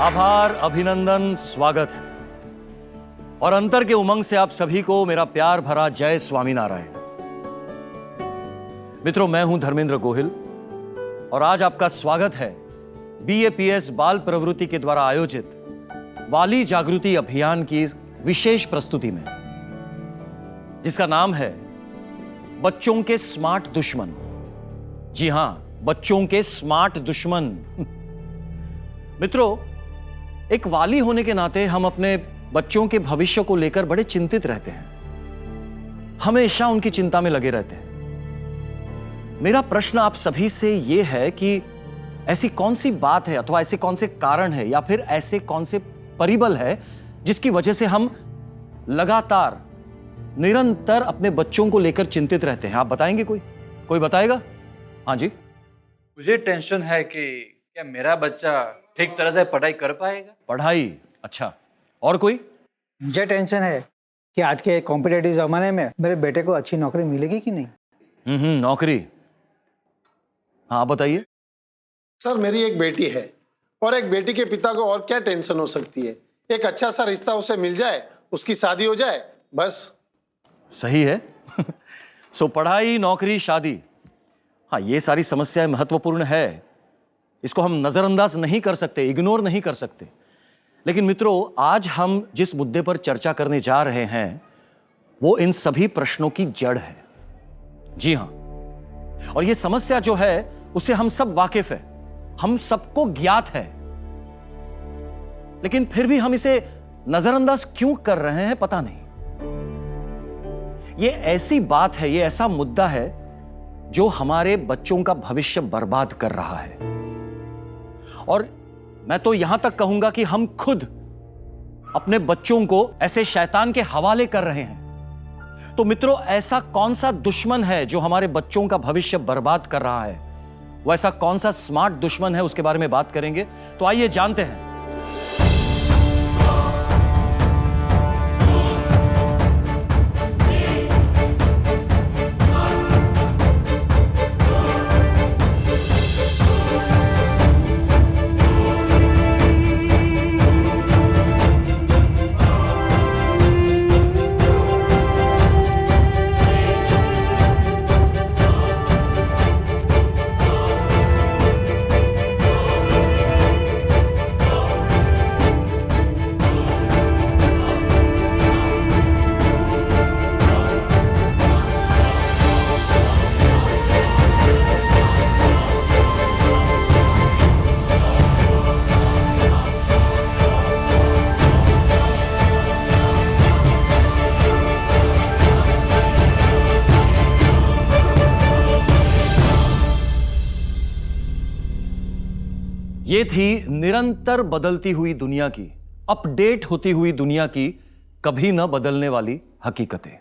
आभार, अभिनंदन, स्वागत है। और अंतर के उमंग से आप सभी को मेरा प्यार भरा जय स्वामीनारायण। मित्रों, मैं हूं धर्मेंद्र गोहिल और आज आपका स्वागत है BAPS बाल प्रवृत्ति के द्वारा आयोजित वाली जागृति अभियान की विशेष प्रस्तुति में, जिसका नाम है बच्चों के स्मार्ट दुश्मन। जी हां, बच्चों के स्मार्ट दुश्मन। मित्रों, एक वाली होने के नाते हम अपने बच्चों के भविष्य को लेकर बड़े चिंतित रहते हैं, हमेशा उनकी चिंता में लगे रहते हैं। मेरा प्रश्न आप सभी से यह है कि ऐसी कौन सी बात है अथवा ऐसे कौन से कारण है या फिर ऐसे कौन से परिबल है जिसकी वजह से हम लगातार निरंतर अपने बच्चों को लेकर चिंतित रहते हैं। आप बताएंगे? कोई बताएगा? हाँ जी। मुझे टेंशन है कि क्या मेरा बच्चा ठीक तरह से पढ़ाई कर पाएगा। पढ़ाई? अच्छा, और कोई? मुझे टेंशन है कि आज के कॉम्पिटेटिव जमाने में मेरे बेटे को अच्छी नौकरी मिलेगी कि नहीं। नौकरी। हाँ, बताइए। सर, मेरी एक बेटी है और एक बेटी के पिता को और क्या टेंशन हो सकती है। एक अच्छा सा रिश्ता उसे मिल जाए, उसकी शादी हो जाए, बस। सही है। सो पढ़ाई, नौकरी, शादी, हाँ, ये सारी समस्याएं महत्वपूर्ण है, इसको हम नजरअंदाज नहीं कर सकते, इग्नोर नहीं कर सकते। लेकिन मित्रों, आज हम जिस मुद्दे पर चर्चा करने जा रहे हैं वो इन सभी प्रश्नों की जड़ है। जी हां, और ये समस्या जो है उससे हम सब वाकिफ है, हम सबको ज्ञात है, लेकिन फिर भी हम इसे नजरअंदाज क्यों कर रहे हैं पता नहीं। ये ऐसी बात है, ये ऐसा मुद्दा है जो हमारे बच्चों का भविष्य बर्बाद कर रहा है। और मैं तो यहां तक कहूंगा कि हम खुद अपने बच्चों को ऐसे शैतान के हवाले कर रहे हैं। तो मित्रों, ऐसा कौन सा दुश्मन है जो हमारे बच्चों का भविष्य बर्बाद कर रहा है? वो ऐसा कौन सा स्मार्ट दुश्मन है, उसके बारे में बात करेंगे। तो आइए जानते हैं। ये थी निरंतर बदलती हुई दुनिया की, अपडेट होती हुई दुनिया की कभी न बदलने वाली हकीकतें।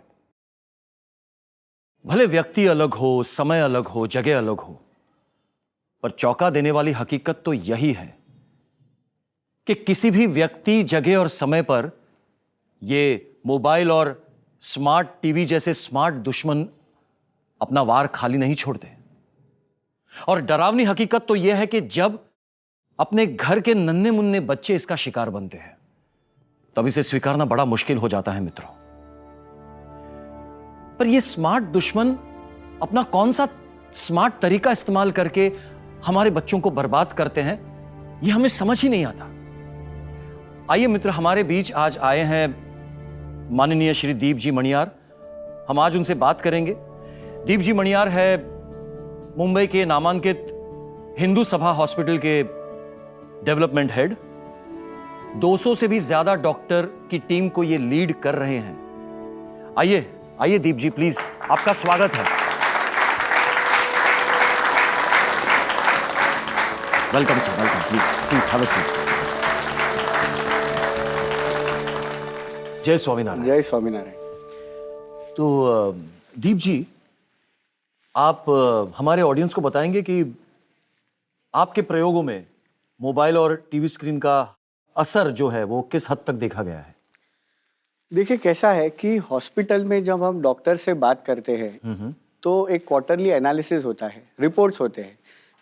भले व्यक्ति अलग हो, समय अलग हो, जगह अलग हो, पर चौंका देने वाली हकीकत तो यही है कि किसी भी व्यक्ति, जगह और समय पर ये मोबाइल और स्मार्ट टीवी जैसे स्मार्ट दुश्मन अपना वार खाली नहीं छोड़ते। और डरावनी हकीकत तो यह है कि जब अपने घर के नन्हे मुन्ने बच्चे इसका शिकार बनते हैं तब इसे स्वीकारना बड़ा मुश्किल हो जाता है मित्रों। पर यह स्मार्ट दुश्मन अपना कौन सा स्मार्ट तरीका इस्तेमाल करके हमारे बच्चों को बर्बाद करते हैं, यह हमें समझ ही नहीं आता। आइए मित्र, हमारे बीच आज आए हैं माननीय श्री दीप जी मणियार। हम आज उनसे बात करेंगे। दीप जी मणियार है मुंबई के नामांकित हिंदू सभा हॉस्पिटल के डेवलपमेंट हेड। 200 से भी ज्यादा डॉक्टर की टीम को ये लीड कर रहे हैं। आइए दीप जी, प्लीज, आपका स्वागत है। Welcome sir, welcome. Please have a seat. जय स्वामीनारायण। जय स्वामीनारायण। तो दीप जी, आप हमारे ऑडियंस को बताएंगे कि आपके प्रयोगों में मोबाइल और टीवी स्क्रीन का असर जो है वो किस हद तक देखा गया है? देखिए, कैसा है कि हॉस्पिटल में जब हम डॉक्टर से बात करते हैं तो एक क्वार्टरली एनालिसिस होता है, रिपोर्ट्स होते हैं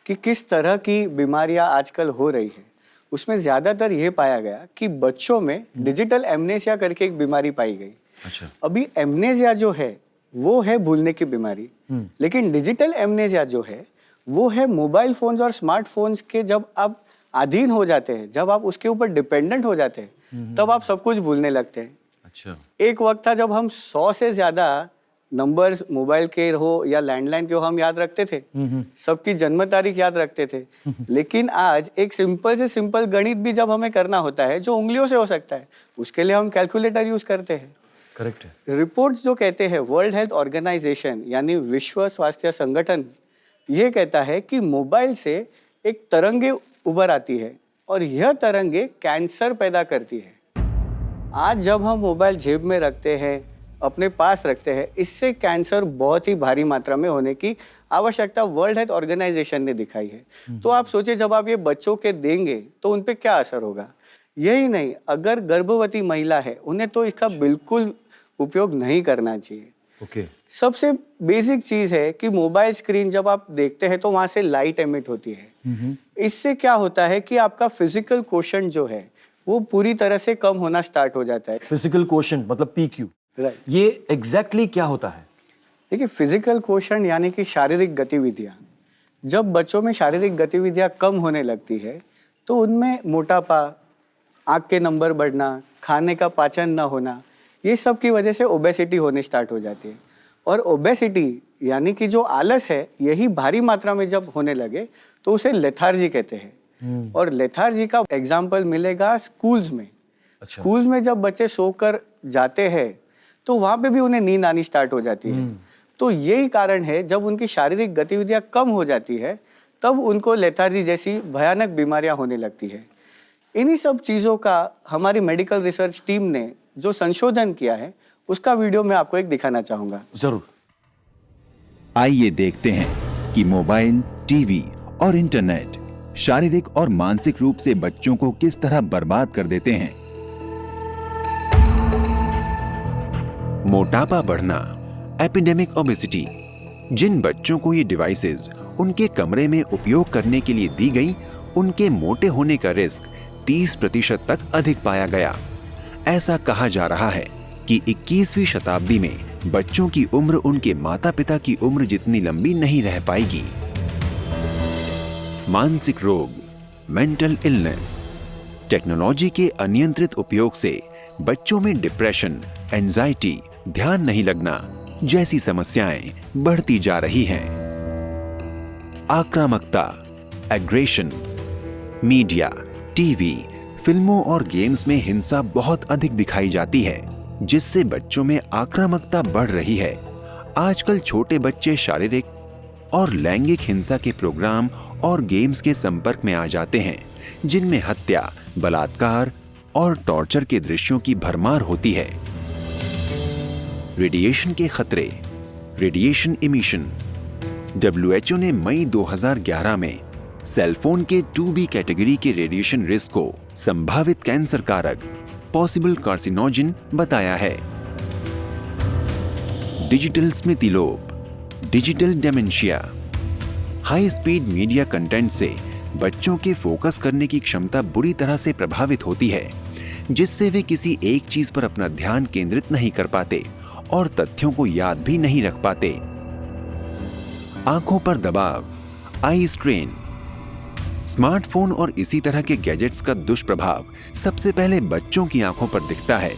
कि किस तरह की बीमारियां आजकल हो रही है। उसमें ज्यादातर ये पाया गया कि बच्चों में डिजिटल एमनेसिया करके एक बीमारी पाई गई। अच्छा। अभी एमनेसिया जो है वो है भूलने की बीमारी, लेकिन डिजिटल एमनेसिया जो है वो है मोबाइल फोन्स और स्मार्टफोन्स के जब आप अधीन हो जाते हैं, जब आप उसके ऊपर डिपेंडेंट हो जाते हैं, तब आप सब कुछ भूलने लगते हैं। अच्छा। एक वक्त था जब हम 100 से ज्यादा नंबर्स मोबाइल के हो या लैंडलाइन के हो हम याद रखते थे, सबकी जन्म तारीख याद रखते थे। लेकिन आज एक सिंपल से सिंपल गणित भी जब हमें करना होता है जो उंगलियों से हो सकता है, उसके लिए हम कैलकुलेटर यूज करते हैं। करेक्ट है। रिपोर्ट्स जो कहते हैं, वर्ल्ड हेल्थ ऑर्गेनाइजेशन यानी विश्व स्वास्थ्य संगठन ये कहता है कि मोबाइल से एक तरंगे उभर आती है और यह तरंगे कैंसर पैदा करती है। आज जब हम मोबाइल जेब में रखते हैं, अपने पास रखते हैं, इससे कैंसर बहुत ही भारी मात्रा में होने की आवश्यकता वर्ल्ड हेल्थ ऑर्गेनाइजेशन ने दिखाई है। तो आप सोचिए जब आप ये बच्चों के देंगे तो उन पे क्या असर होगा। यही नहीं, अगर गर्भवती महिला है उन्हें तो इसका बिल्कुल उपयोग नहीं करना चाहिए। ओके। सबसे बेसिक चीज है कि मोबाइल स्क्रीन जब आप देखते हैं तो वहां से लाइट एमिट होती है। इससे क्या होता है कि आपका फिजिकल क्वोशंट जो है वो पूरी तरह से कम होना स्टार्ट हो जाता है। फिजिकल क्वोशंट मतलब पीक्यू, राइट। ये एग्जैक्टली क्या होता है? देखिए, फिजिकल क्वोशंट यानी कि शारीरिक गतिविधियां, जब बच्चों में शारीरिक गतिविधियां कम होने लगती है तो उनमें मोटापा, आँख के नंबर बढ़ना, खाने का पाचन न होना, ये सब की वजह से ओबेसिटी होने स्टार्ट हो जाती है। और ओबेसिटी यानी कि जो आलस है, यही भारी मात्रा में जब होने लगे तो उसे लेथार्जी कहते हैं। और लेथार्जी का एग्जाम्पल मिलेगा स्कूल्स में। अच्छा। स्कूल्स में जब बच्चे सोकर जाते हैं तो वहां पे भी उन्हें नींद आनी स्टार्ट हो जाती है। तो यही कारण है, जब उनकी शारीरिक गतिविधियां कम हो जाती है तब उनको लेथार्जी जैसी भयानक बीमारियां होने लगती है। इन्हीं सब चीज़ों का हमारी मेडिकल रिसर्च टीम ने जो संशोधन किया है उसका वीडियो मैं आपको एक दिखाना चाहूंगा। जरूर। आइए देखते हैं कि मोबाइल, टीवी और इंटरनेट शारीरिक और मानसिक रूप से बच्चों को किस तरह बर्बाद कर देते हैं। मोटापा बढ़ना, एपिडेमिक ओबेसिटी। जिन बच्चों को ये डिवाइसेस उनके कमरे में उपयोग करने के लिए दी गई, उनके मोटे होने का रिस्क 30% तक अधिक पाया गया। ऐसा कहा जा रहा है कि 21वीं शताब्दी में बच्चों की उम्र उनके माता पिता की उम्र जितनी लंबी नहीं रह पाएगी। मानसिक रोग, मेंटल इलनेस। टेक्नोलॉजी के अनियंत्रित उपयोग से बच्चों में डिप्रेशन, एंजाइटी, ध्यान नहीं लगना जैसी समस्याएं बढ़ती जा रही हैं। आक्रामकता, एग्रेशन। मीडिया, टीवी, फिल्मों और गेम्स में हिंसा बहुत अधिक दिखाई जाती है, जिससे बच्चों में आक्रामकता बढ़ रही है। आजकल छोटे बच्चे शारीरिक और लैंगिक हिंसा के प्रोग्राम और गेम्स के संपर्क में आ जाते हैं, जिनमें हत्या, बलात्कार और टॉर्चर के दृश्यों की भरमार होती है। रेडिएशन के खतरे, रेडिएशन इमिशन। WHO ने मई 2011 में सेलफोन के 2B कैटेगरी के रेडिएशन रिस्क को संभावित कैंसर कारक, पॉसिबल कार्सिनोजन बताया है। डिजिटल स्मृति लोप, digital dementia. High speed media content से बच्चों के फोकस करने की क्षमता बुरी तरह से प्रभावित होती है, जिससे वे किसी एक चीज पर अपना ध्यान केंद्रित नहीं कर पाते और तथ्यों को याद भी नहीं रख पाते। आंखों पर दबाव, आई स्ट्रेन। स्मार्टफोन और इसी तरह के गैजेट्स का दुष्प्रभाव सबसे पहले बच्चों की आंखों पर दिखता है।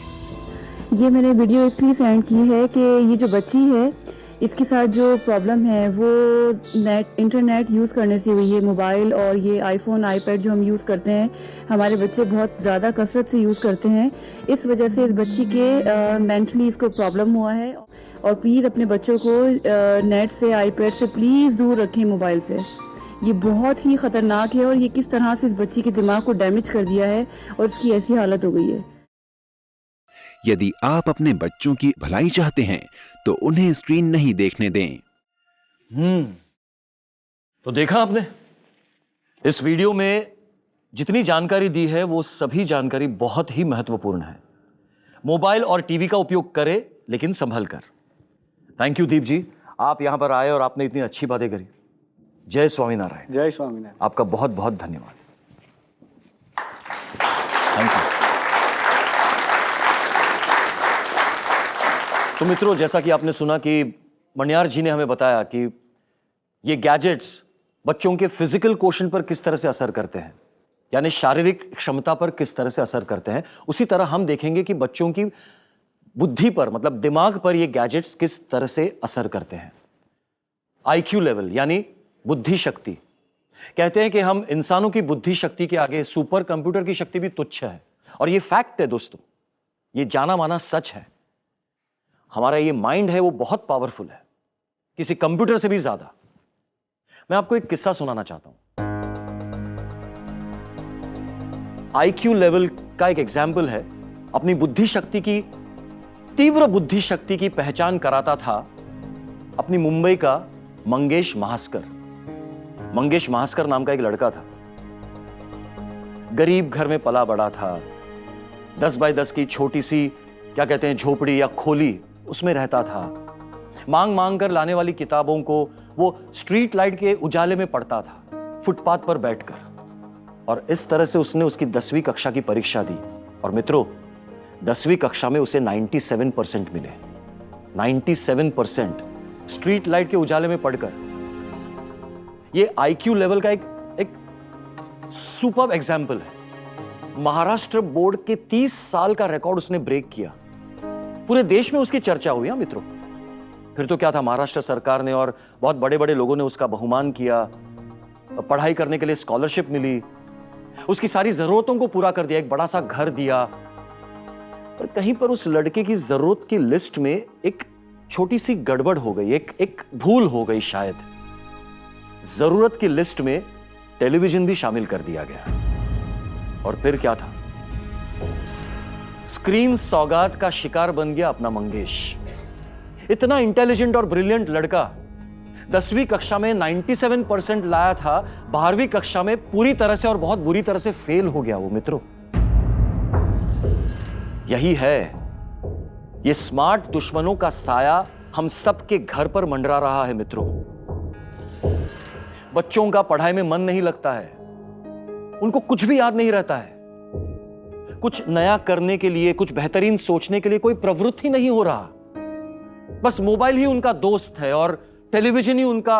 ये मैंने वीडियो इसलिए सेंड की है कि ये जो बच्ची है, इसके साथ जो प्रॉब्लम है वो इंटरनेट यूज़ करने से हुई है। मोबाइल और ये आईफोन, आईपैड जो हम यूज़ करते हैं, हमारे बच्चे बहुत ज़्यादा कसरत से यूज़ करते हैं। इस वजह से इस बच्ची के मेंटली इसको प्रॉब्लम हुआ है। और प्लीज़ अपने बच्चों को नेट से, आईपैड से प्लीज़ दूर रखें, मोबाइल से। ये बहुत ही ख़तरनाक है और ये किस तरह से इस बच्ची के दिमाग को डैमेज कर दिया है और इसकी ऐसी हालत हो गई है। यदि आप अपने बच्चों की भलाई चाहते हैं तो उन्हें स्क्रीन नहीं देखने दें। तो देखा आपने, इस वीडियो में जितनी जानकारी दी है वो सभी जानकारी बहुत ही महत्वपूर्ण है। मोबाइल और टीवी का उपयोग करें, लेकिन संभल कर। थैंक यू दीप जी, आप यहां पर आए और आपने इतनी अच्छी बातें करी। जय स्वामीनारायण। जय स्वामीनारायण। आपका बहुत बहुत धन्यवाद। Thank you. तो मित्रों, जैसा कि आपने सुना कि मणियार जी ने हमें बताया कि ये गैजेट्स बच्चों के फिजिकल क्वोशंट पर किस तरह से असर करते हैं, यानी शारीरिक क्षमता पर किस तरह से असर करते हैं, उसी तरह हम देखेंगे कि बच्चों की बुद्धि पर, मतलब दिमाग पर ये गैजेट्स किस तरह से असर करते हैं। आईक्यू लेवल यानी बुद्धि शक्ति। कहते हैं कि हम इंसानों की बुद्धि शक्ति के आगे सुपर कंप्यूटर की शक्ति भी तुच्छ है, और ये फैक्ट है दोस्तों, ये जाना माना सच है। हमारा ये माइंड है वो बहुत पावरफुल है, किसी कंप्यूटर से भी ज्यादा। मैं आपको एक किस्सा सुनाना चाहता हूं। आईक्यू लेवल का एक एग्जाम्पल है, अपनी बुद्धि शक्ति की, तीव्र बुद्धि शक्ति की पहचान कराता था अपनी मुंबई का मंगेश महास्कर। मंगेश महास्कर नाम का एक लड़का था, गरीब घर में पला बड़ा था, 10 बाय 10 की छोटी सी, क्या कहते हैं, झोपड़ी या खोली, उसमें रहता था। मांग मांग कर लाने वाली किताबों को वो स्ट्रीट लाइट के उजाले में पढ़ता था, फुटपाथ पर बैठकर। और इस तरह से उसने उसकी 10वीं कक्षा की परीक्षा दी, और मित्रों 10वीं कक्षा में उसे 97% मिले। 97% स्ट्रीट लाइट के उजाले में पढ़कर। ये आईक्यू लेवल का एक सुपर्ब एग्जाम्पल है। महाराष्ट्र बोर्ड के 30 साल का रिकॉर्ड उसने ब्रेक किया। पूरे देश में उसकी चर्चा हुई। मित्रों, फिर तो क्या था, महाराष्ट्र सरकार ने और बहुत बड़े बड़े लोगों ने उसका बहुमान किया, पढ़ाई करने के लिए स्कॉलरशिप मिली, उसकी सारी जरूरतों को पूरा कर दिया, एक बड़ा सा घर दिया। पर कहीं पर उस लड़के की जरूरत की लिस्ट में एक छोटी सी गड़बड़ हो गई, एक भूल हो गई शायद। जरूरत की लिस्ट में टेलीविजन भी शामिल कर दिया गया। और फिर क्या था, स्क्रीन सौगात का शिकार बन गया अपना मंगेश। इतना इंटेलिजेंट और ब्रिलियंट लड़का 10वीं कक्षा में 97% लाया था, 12वीं कक्षा में पूरी तरह से और बहुत बुरी तरह से फेल हो गया वो। मित्रों, यही है, ये स्मार्ट दुश्मनों का साया हम सबके घर पर मंडरा रहा है। मित्रों, बच्चों का पढ़ाई में मन नहीं लगता है, उनको कुछ भी याद नहीं रहता है, कुछ नया करने के लिए, कुछ बेहतरीन सोचने के लिए कोई प्रवृत्ति नहीं हो रहा। बस मोबाइल ही उनका दोस्त है और टेलीविजन ही उनका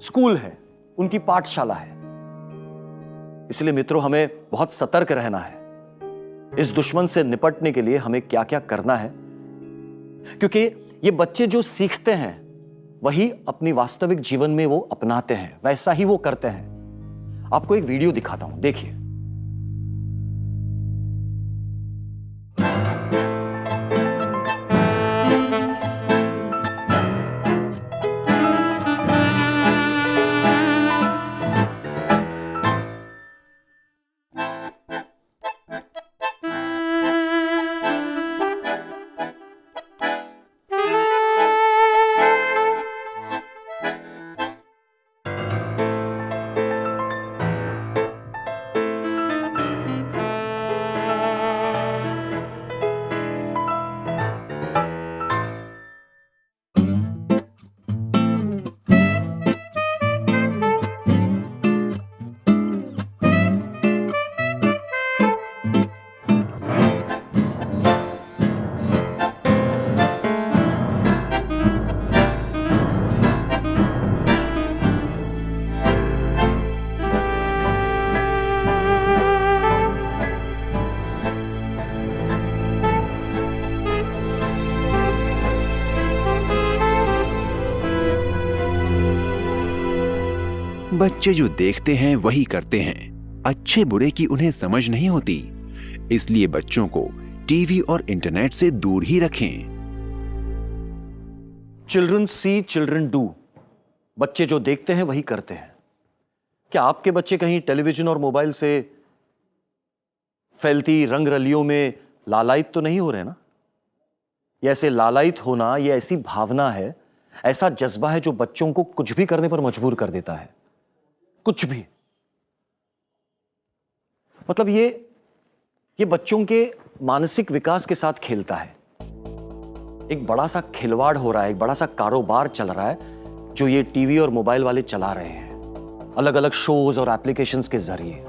स्कूल है, उनकी पाठशाला है। इसलिए मित्रों, हमें बहुत सतर्क रहना है। इस दुश्मन से निपटने के लिए हमें क्या क्या करना है, क्योंकि ये बच्चे जो सीखते हैं वही अपनी वास्तविक जीवन में वो अपनाते हैं, वैसा ही वो करते हैं। आपको एक वीडियो दिखाता हूं, देखिए। बच्चे जो देखते हैं वही करते हैं। अच्छे बुरे की उन्हें समझ नहीं होती, इसलिए बच्चों को टीवी और इंटरनेट से दूर ही रखें। Children see children do. बच्चे जो देखते हैं वही करते हैं। क्या आपके बच्चे कहीं टेलीविजन और मोबाइल से फैलती रंगरलियों में लालायित तो नहीं हो रहे ना? ये ऐसे लालायित होना, ये ऐसी भावना है, ऐसा जज्बा है जो बच्चों को कुछ भी करने पर मजबूर कर देता है। कुछ भी। मतलब ये बच्चों के मानसिक विकास के साथ खेलता है। एक बड़ा सा खिलवाड़ हो रहा है, एक बड़ा सा कारोबार चल रहा है जो ये टीवी और मोबाइल वाले चला रहे हैं, अलग अलग शोज और एप्लीकेशंस के जरिए।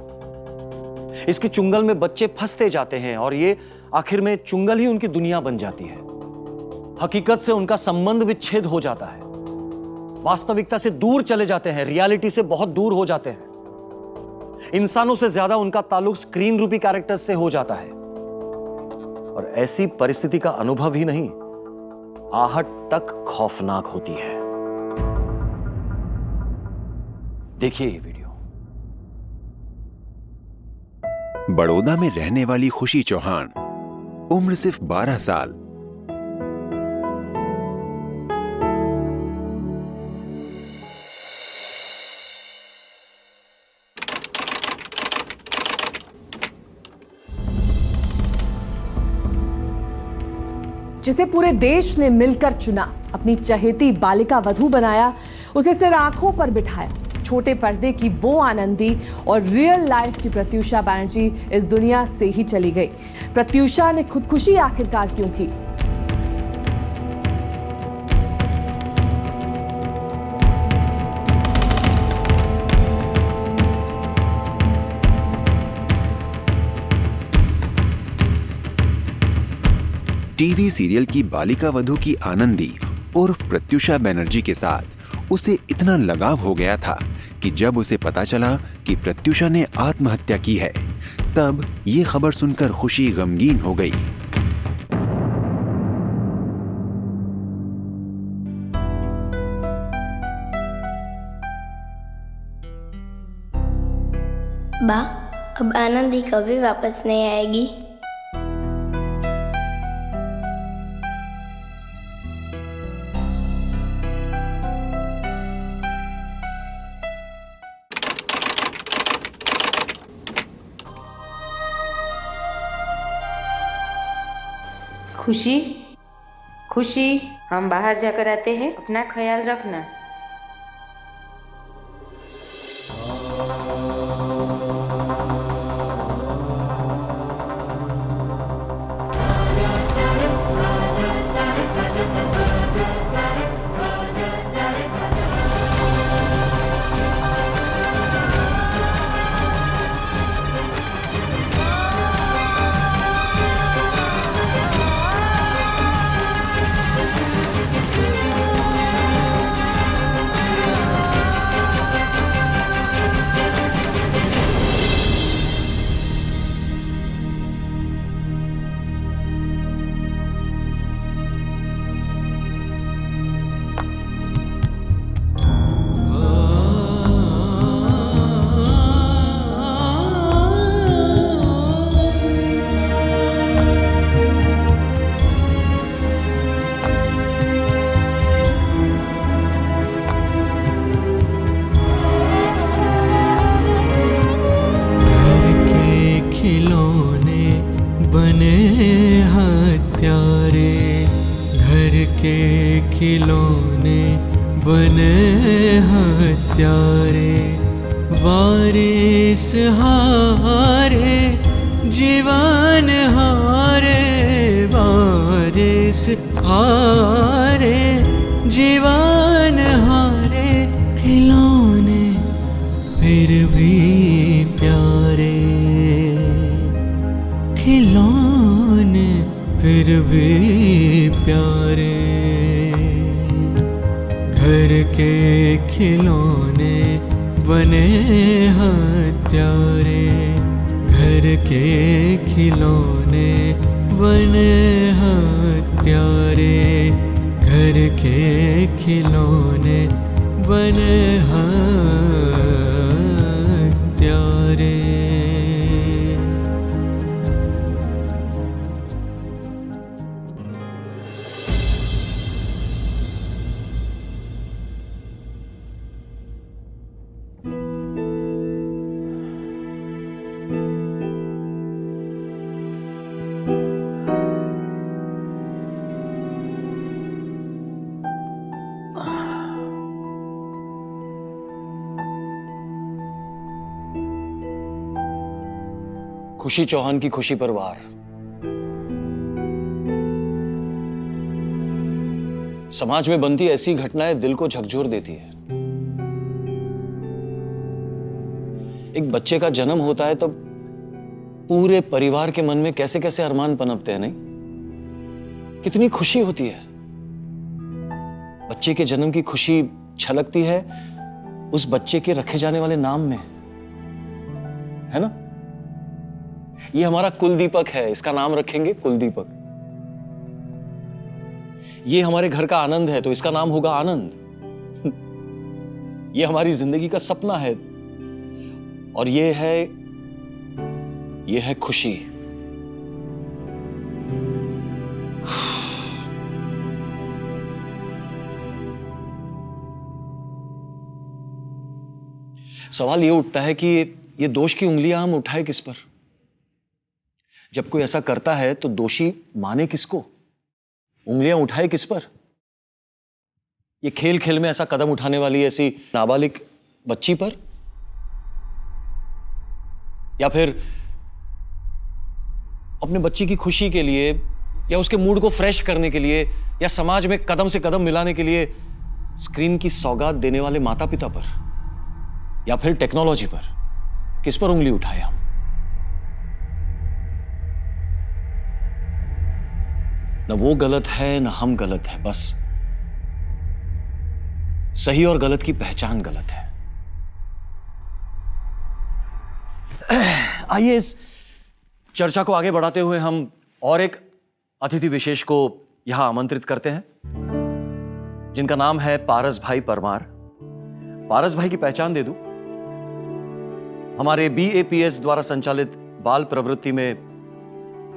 इसके चुंगल में बच्चे फंसते जाते हैं और ये आखिर में चुंगल ही उनकी दुनिया बन जाती है। हकीकत से उनका संबंध विच्छेद हो जाता है, वास्तविकता से दूर चले जाते हैं, रियलिटी से बहुत दूर हो जाते हैं। इंसानों से ज्यादा उनका ताल्लुक स्क्रीन रूपी कैरेक्टर से हो जाता है और ऐसी परिस्थिति का अनुभव ही नहीं, आहट तक खौफनाक होती है। देखिए ये वीडियो। बड़ौदा में रहने वाली खुशी चौहान, उम्र सिर्फ 12 साल। जिसे पूरे देश ने मिलकर चुना, अपनी चहेती बालिका वधू बनाया, उसे सिर आंखों पर बिठाया। छोटे पर्दे की वो आनंदी और रियल लाइफ की प्रत्यूषा बैनर्जी इस दुनिया से ही चली गई। प्रत्यूषा ने खुदकुशी आखिरकार क्यों की? टीवी सीरियल की बालिका वधू की आनंदी उर्फ प्रत्युषा बनर्जी के साथ उसे इतना लगाव हो गया था कि जब उसे पता चला कि प्रत्युषा ने आत्महत्या की है, तब ये खबर सुनकर खुशी गमगीन हो गई। बा, अब आनंदी कभी वापस नहीं आएगी। खुशी, खुशी, हम बाहर जाकर आते हैं, अपना ख्याल रखना। खिलौने बने हत्यारे, वारिस हारे जीवन हारे, वारिस हारे जीवन हारे, खिलौने फिर भी प्यारे, खिलौने फिर भी प्यारे। घर के खिलौने बने हत्यारे, घर के खिलौने बने हत्यारे, घर के खिलौने बने हत्यारे। खुशी चौहान की खुशी पर वार। समाज में बनती ऐसी घटनाएं दिल को झकझोर देती है। एक बच्चे का जन्म होता है तब पूरे परिवार के मन में कैसे कैसे अरमान पनपते हैं, नहीं? कितनी खुशी होती है। बच्चे के जन्म की खुशी छलकती है उस बच्चे के रखे जाने वाले नाम में, है ना? ये हमारा कुलदीपक है, इसका नाम रखेंगे कुलदीपक। ये हमारे घर का आनंद है तो इसका नाम होगा आनंद। ये हमारी जिंदगी का सपना है और ये है खुशी। सवाल ये उठता है कि ये दोष की उंगलियां हम उठाए किस पर? जब कोई ऐसा करता है तो दोषी माने किसको? उंगलियां उठाए किस पर? ये खेल खेल में ऐसा कदम उठाने वाली ऐसी नाबालिग बच्ची पर, या फिर अपने बच्ची की खुशी के लिए या उसके मूड को फ्रेश करने के लिए या समाज में कदम से कदम मिलाने के लिए स्क्रीन की सौगात देने वाले माता पिता पर, या फिर टेक्नोलॉजी पर? किस पर उंगली उठाए हम? न वो गलत है न हम गलत है, बस सही और गलत की पहचान गलत है। आइए इस चर्चा को आगे बढ़ाते हुए हम और एक अतिथि विशेष को यहां आमंत्रित करते हैं, जिनका नाम है पारस भाई परमार। पारस भाई की पहचान दे दूं, हमारे BAPS द्वारा संचालित बाल प्रवृत्ति में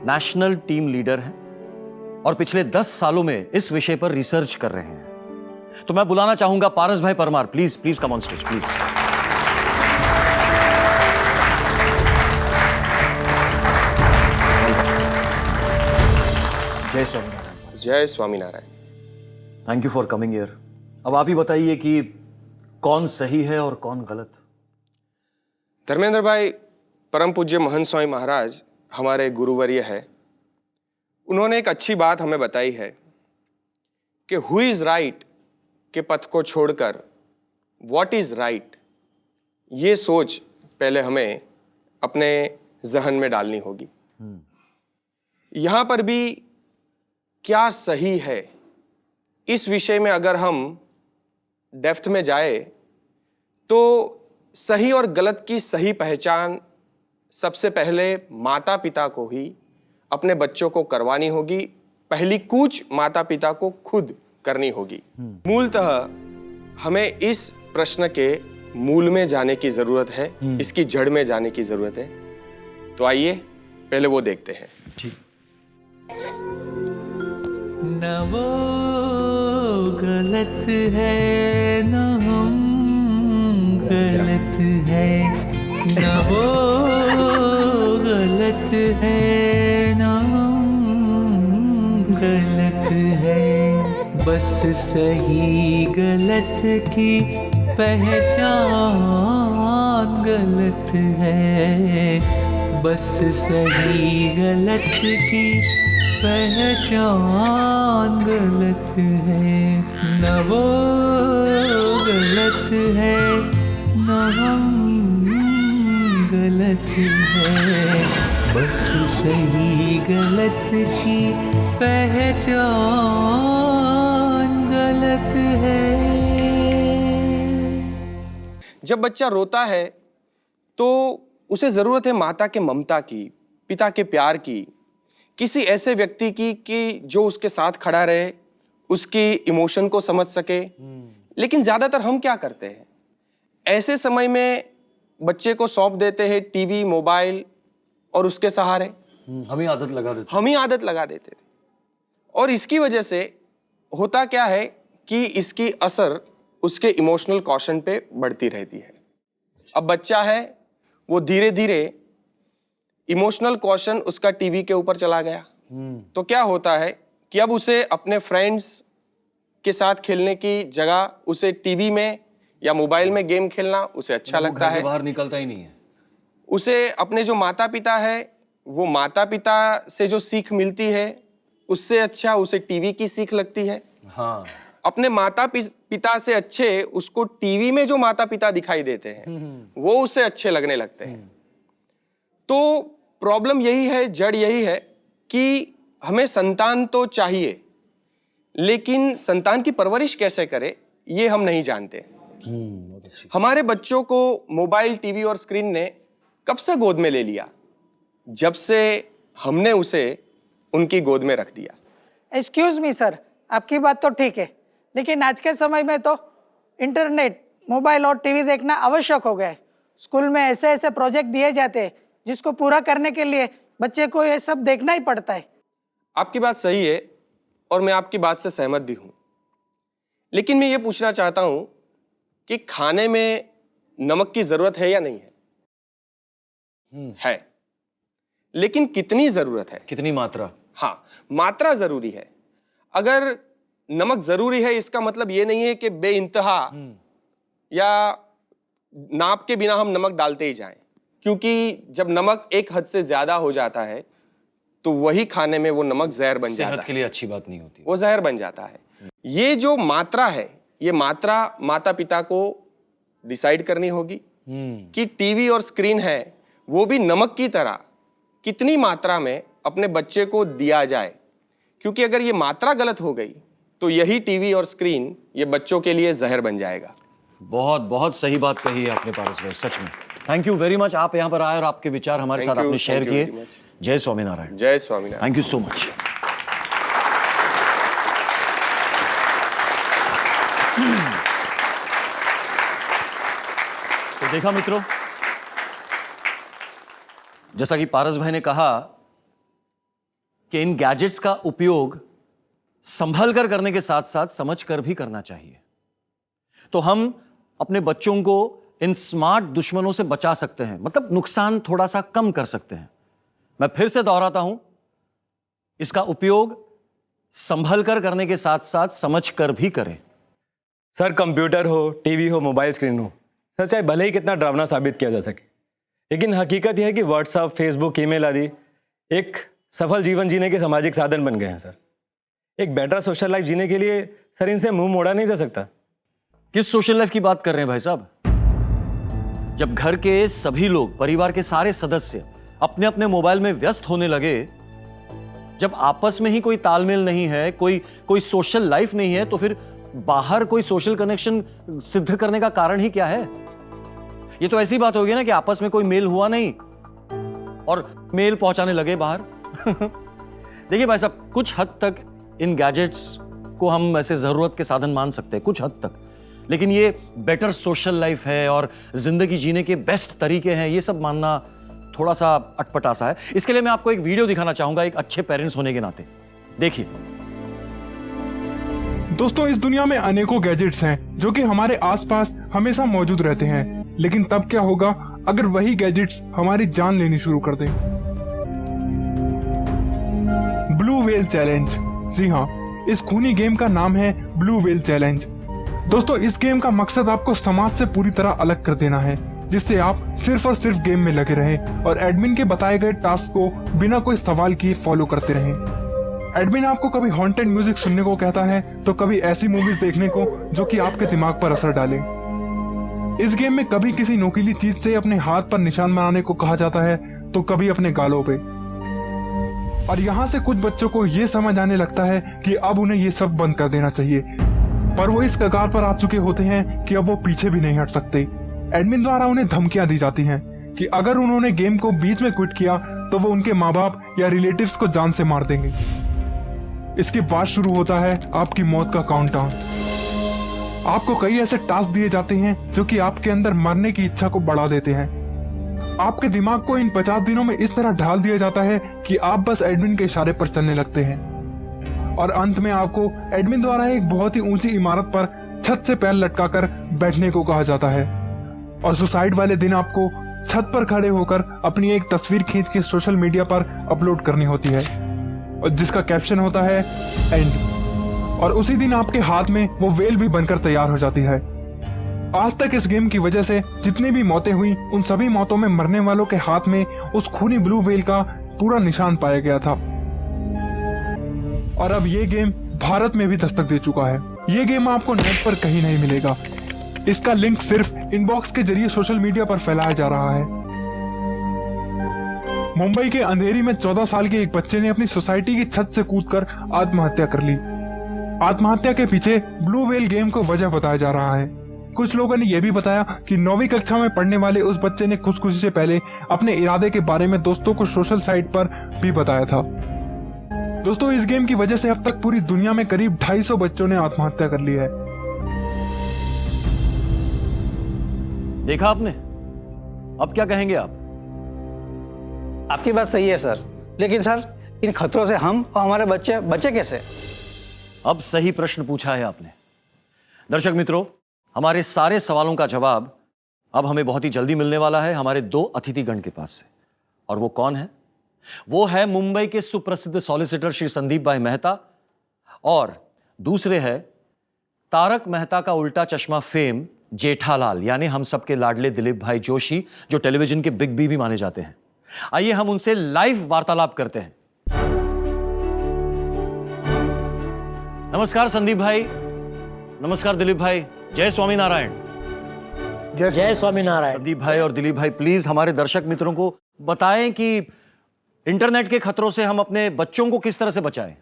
नेशनल टीम लीडर हैं और पिछले 10 सालों में इस विषय पर रिसर्च कर रहे हैं। तो मैं बुलाना चाहूंगा पारस भाई Parmar. Please come on stage, please. जय स्वामीनारायण। जय Swaminarayan. Thank you for coming here. अब आप ही बताइए कि कौन सही है और कौन गलत? धर्मेंद्र भाई, परम पूज्य महंत स्वामी महाराज हमारे गुरुवर्य है। उन्होंने एक अच्छी बात हमें बताई है कि हु इज राइट के पथ को छोड़कर व्हाट इज राइट, ये सोच पहले हमें अपने जहन में डालनी होगी। यहां पर भी क्या सही है, इस विषय में अगर हम डेप्थ में जाए तो सही और गलत की सही पहचान सबसे पहले माता पिता को ही अपने बच्चों को करवानी होगी। पहली कूच माता पिता को खुद करनी होगी। मूलतः हमें इस प्रश्न के मूल में जाने की जरूरत है, इसकी जड़ में जाने की जरूरत है। तो आइए पहले वो देखते हैं। ठीक। न वो गलत है न हम गलत है, न वो गलत है न हम गलत है, बस सही गलत की पहचान गलत है, बस सही गलत की पहचान गलत है, न वो गलत है न हम गलत है, बस सही गलत की पहचान गलत है। जब बच्चा रोता है तो उसे जरूरत है माता के ममता की, पिता के प्यार की, किसी ऐसे व्यक्ति की कि जो उसके साथ खड़ा रहे, उसकी इमोशन को समझ सके। लेकिन ज्यादातर हम क्या करते हैं, ऐसे समय में बच्चे को सौंप देते हैं टीवी, मोबाइल और उसके सहारे। हम ही आदत लगा देते थे। और इसकी वजह से होता क्या है कि इसकी असर उसके इमोशनल कॉशन पे बढ़ती रहती है। अब बच्चा है वो धीरे धीरे इमोशनल कॉशन उसका टीवी के ऊपर चला गया। तो क्या होता है कि अब उसे अपने फ्रेंड्स के साथ खेलने की जगह उसे टीवी में या मोबाइल में गेम खेलना उसे अच्छा लगता है, बाहर निकलता ही नहीं है। उसे अपने जो माता पिता है, वो माता पिता से जो सीख मिलती है उससे अच्छा उसे टीवी की सीख लगती है। हाँ। अपने माता पिता से अच्छे उसको टीवी में जो माता पिता दिखाई देते हैं वो उसे अच्छे लगने लगते हैं। तो प्रॉब्लम यही है, जड़ यही है कि हमें संतान तो चाहिए, लेकिन संतान की परवरिश कैसे करे ये हम नहीं जानते। हमारे बच्चों को मोबाइल, टीवी और स्क्रीन ने कब से गोद में ले लिया? जब से हमने उसे उनकी गोद में रख दिया। एक्सक्यूज मी सर, आपकी बात तो ठीक है, लेकिन आज के समय में तो इंटरनेट, मोबाइल और टीवी देखना आवश्यक हो गया है। स्कूल में ऐसे ऐसे प्रोजेक्ट दिए जाते हैं जिसको पूरा करने के लिए बच्चे को ये सब देखना ही पड़ता है। आपकी बात सही है और मैं आपकी बात से सहमत भी हूं, लेकिन मैं ये पूछना चाहता हूं कि खाने में नमक की जरूरत है या नहीं है? है, लेकिन कितनी जरूरत है? कितनी मात्रा? हाँ, मात्रा जरूरी है। अगर नमक जरूरी है इसका मतलब ये नहीं है कि बेइंतहा या नाप के बिना हम नमक डालते ही जाएं, क्योंकि जब नमक एक हद से ज्यादा हो जाता है तो वही खाने में वो नमक जहर बन जाता है। सेहत के लिए अच्छी बात नहीं होती, वो जहर बन जाता है। ये जो मात्रा है, ये मात्रा माता पिता को डिसाइड करनी होगी कि टीवी और स्क्रीन है वो भी नमक की तरह कितनी मात्रा में अपने बच्चे को दिया जाए, क्योंकि अगर ये मात्रा गलत हो गई तो यही टीवी और स्क्रीन ये बच्चों के लिए जहर बन जाएगा। बहुत बहुत सही बात कही है आपने पारस भाई, सच में। थैंक यू वेरी मच, आप यहाँ पर आए और आपके विचार हमारे साथ आपने शेयर किए। जय स्वामीनारायण। जय Swaminarayan. Thank you so much. तो देखा मित्रों, जैसा कि पारस भाई ने कहा कि इन गैजेट्स का उपयोग संभल कर करने के साथ साथ समझ कर भी करना चाहिए, तो हम अपने बच्चों को इन स्मार्ट दुश्मनों से बचा सकते हैं, मतलब नुकसान थोड़ा सा कम कर सकते हैं। मैं फिर से दोहराता हूं, इसका उपयोग संभल कर करने के साथ साथ समझ कर भी करें। सर, कंप्यूटर हो, टीवी हो, मोबाइल स्क्रीन हो, सर चाहे भले ही कितना डरावना साबित किया जा सके, लेकिन हकीकत यह है कि व्हाट्सएप, फेसबुक, ईमेल आदि एक सफल जीवन जीने के सामाजिक साधन बन गए हैं। सर, एक बेटर सोशल लाइफ जीने के लिए सर इनसे मुंह मोड़ा नहीं जा सकता। किस सोशल लाइफ की बात कर रहे हैं भाई साहब? जब घर के सभी लोग, परिवार के सारे सदस्य अपने अपने मोबाइल में व्यस्त होने लगे, जब आपस में ही कोई तालमेल नहीं है, कोई सोशल लाइफ नहीं है, तो फिर बाहर कोई सोशल कनेक्शन सिद्ध करने का कारण ही क्या है? ये तो ऐसी बात होगी ना कि आपस में कोई मेल हुआ नहीं और मेल पहुंचाने लगे बाहर। देखिए भाई साहब, कुछ हद तक इन गैजेट्स को हम ऐसे जरूरत के साधन मान सकते हैं, कुछ हद तक, लेकिन ये बेटर सोशल लाइफ है और जिंदगी जीने के बेस्ट तरीके हैं, ये सब मानना थोड़ा सा अटपटा सा है। इसके लिए मैं आपको एक वीडियो दिखाना चाहूंगा, एक अच्छे पेरेंट्स होने के नाते। देखिए दोस्तों, इस दुनिया में अनेकों गैजेट्स हैं जो कि हमारे आसपास हमेशा मौजूद रहते हैं, लेकिन तब क्या होगा अगर वही गैजेट्स हमारी जान लेनी शुरू कर दें? Blue whale challenge. जी हाँ, इस खूनी गेम का नाम है ब्लू व्हेल चैलेंज। दोस्तों, इस गेम का मकसद आपको समाज से पूरी तरह अलग कर देना है, जिससे आप सिर्फ और सिर्फ गेम में लगे रहें और एडमिन के बताए गए टास्क को बिना कोई सवाल किए फॉलो करते रहें। एडमिन आपको कभी हॉन्टेड म्यूजिक सुनने को कहता है तो कभी ऐसी मूवीज देखने को जो कि आपके दिमाग पर असर डाले। इस गेम में कभी किसी नोकीली चीज से अपने हाथ पर निशान बनाने को कहा जाता है तो कभी अपने गालों पे। और यहाँ से कुछ बच्चों को ये समझ आने लगता है कि अब उन्हें ये सब बंद कर देना चाहिए, पर वो इस कगार पर आ चुके होते हैं कि अब वो पीछे भी नहीं हट सकते। एडमिन द्वारा उन्हें धमकियां दी जाती हैं कि अगर उन्होंने गेम को बीच में क्विट किया तो वो उनके माँ बाप या रिलेटिव्स को जान से मार देंगे। इसके बाद शुरू होता है आपकी मौत का काउंटडाउन। आपको कई ऐसे टास्क दिए जाते हैं जो कि आपके अंदर मरने की इच्छा को बढ़ा देते हैं। आपके दिमाग को इन 50 दिनों में इस तरह ढाल दिया जाता है कि आप बस एडमिन के इशारे पर चलने लगते हैं और अंत में आपको एडमिन द्वारा एक बहुत ही ऊंची इमारत पर छत से पैर लटकाकर बैठने को कहा जाता है और सुसाइड वाले दिन आपको छत पर खड़े होकर अपनी एक तस्वीर खींच के सोशल मीडिया पर अपलोड करनी होती है और जिसका कैप्शन होता है एंड। और उसी दिन आपके हाथ में वो वेल भी बनकर तैयार हो जाती है। आज तक इस गेम की वजह से जितनी भी मौतें हुई, उन सभी मौतों में मरने वालों के हाथ में उस खूनी ब्लू वेल का पूरा निशान पाया गया था। और अब ये गेम भारत में भी दस्तक दे चुका है। ये गेम आपको नेट पर कहीं नहीं मिलेगा। इसका लिंक सिर्फ इनबॉक्स के जरिए सोशल मीडिया पर फैलाया जा रहा है। मुंबई के अंधेरी में 14 साल के एक बच्चे ने अपनी सोसाइटी की छत से कूदकर आत्महत्या कर ली। आत्महत्या के पीछे ब्लू व्हेल गेम को वजह बताया जा रहा है। कुछ लोगों ने यह भी बताया कि 9वीं कक्षा में पढ़ने वाले उस बच्चे ने खुदकुशी से पहले अपने इरादे के बारे में दोस्तों को सोशल साइट पर भी बताया था। दोस्तों, इस गेम की वजह से अब तक पूरी दुनिया में करीब 250 बच्चों ने आत्महत्या कर ली है। देखा आपने? अब क्या कहेंगे आप? आपकी बात सही है सर, लेकिन सर इन खतरों से हम और हमारे बच्चे बचे कैसे? अब सही प्रश्न पूछा है आपने। दर्शक मित्रों, हमारे सारे सवालों का जवाब अब हमें बहुत ही जल्दी मिलने वाला है हमारे 2 अतिथिगण के पास से। और वो कौन है? वो है मुंबई के सुप्रसिद्ध सॉलिसिटर श्री संदीप भाई मेहता, और दूसरे है तारक मेहता का उल्टा चश्मा फेम जेठालाल, यानी हम सबके लाडले दिलीप भाई जोशी, जो टेलीविजन के बिग बी भी माने जाते हैं। आइए हम उनसे लाइव वार्तालाप करते हैं। नमस्कार संदीप भाई। नमस्कार दिलीप भाई। जय स्वामीनारायण। जय स्वामीनारायण। संदीप भाई और दिलीप भाई, प्लीज हमारे दर्शक मित्रों को बताएं कि इंटरनेट के खतरों से हम अपने बच्चों को किस तरह से बचाएं।